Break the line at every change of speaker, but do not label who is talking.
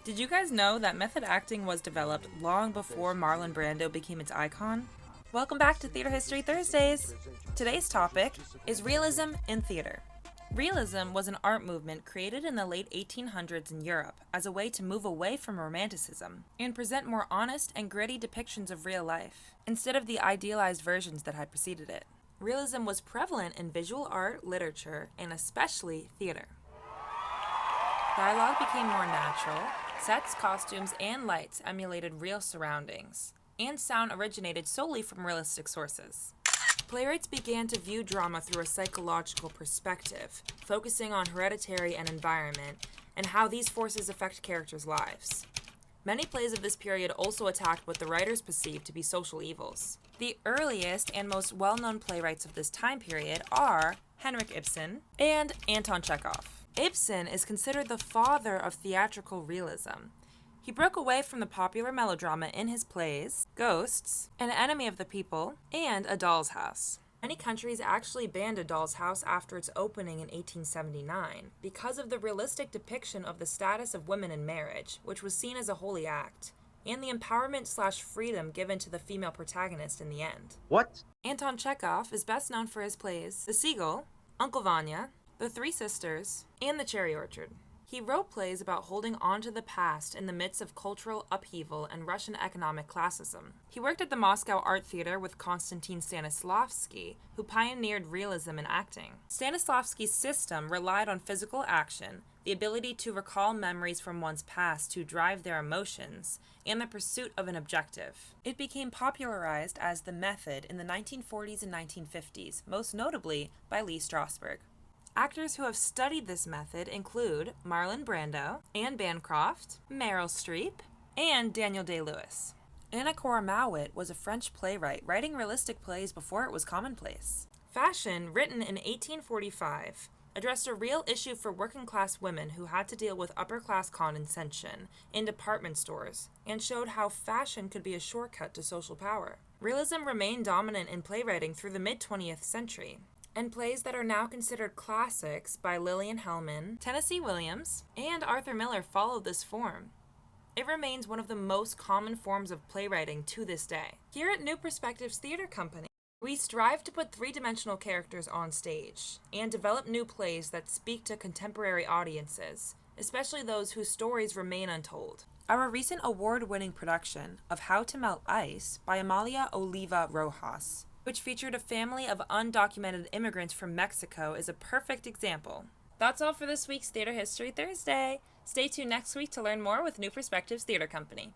Did you guys know that method acting was developed long before Marlon Brando became its icon? Welcome back to Theater History Thursdays! Today's topic is realism in theater. Realism was an art movement created in the late 1800s in Europe as a way to move away from romanticism and present more honest and gritty depictions of real life, instead of the idealized versions that had preceded it. Realism was prevalent in visual art, literature, and especially theater. Dialogue became more natural, sets, costumes, and lights emulated real surroundings, and sound originated solely from realistic sources. Playwrights began to view drama through a psychological perspective, focusing on hereditary and environment, and how these forces affect characters' lives. Many plays of this period also attacked what the writers perceived to be social evils. The earliest and most well-known playwrights of this time period are Henrik Ibsen and Anton Chekhov. Ibsen is considered the father of theatrical realism. He broke away from the popular melodrama in his plays Ghosts, An Enemy of the People, and A Doll's House. Many countries actually banned A Doll's House after its opening in 1879 because of the realistic depiction of the status of women in marriage, which was seen as a holy act, and the empowerment/freedom given to the female protagonist in the end.
What?
Anton Chekhov is best known for his plays The Seagull, Uncle Vanya, The Three Sisters, and The Cherry Orchard. He wrote plays about holding on to the past in the midst of cultural upheaval and Russian economic classism. He worked at the Moscow Art Theater with Konstantin Stanislavski, who pioneered realism in acting. Stanislavski's system relied on physical action, the ability to recall memories from one's past to drive their emotions, and the pursuit of an objective. It became popularized as the method in the 1940s and 1950s, most notably by Lee Strasberg. Actors who have studied this method include Marlon Brando, Anne Bancroft, Meryl Streep, and Daniel Day-Lewis. Anna Cora Mowat was a French playwright writing realistic plays before it was commonplace. Fashion, written in 1845, addressed a real issue for working-class women who had to deal with upper-class condescension in department stores, and showed how fashion could be a shortcut to social power. Realism remained dominant in playwriting through the mid-20th century, and plays that are now considered classics by Lillian Hellman, Tennessee Williams, and Arthur Miller followed this form. It remains one of the most common forms of playwriting to this day. Here at New Perspectives Theater Company, we strive to put three-dimensional characters on stage and develop new plays that speak to contemporary audiences, especially those whose stories remain untold. Our recent award-winning production of How to Melt Ice by Amalia Oliva Rojas, which featured a family of undocumented immigrants from Mexico, is a perfect example. That's all for this week's Theater History Thursday. Stay tuned next week to learn more with New Perspectives Theater Company.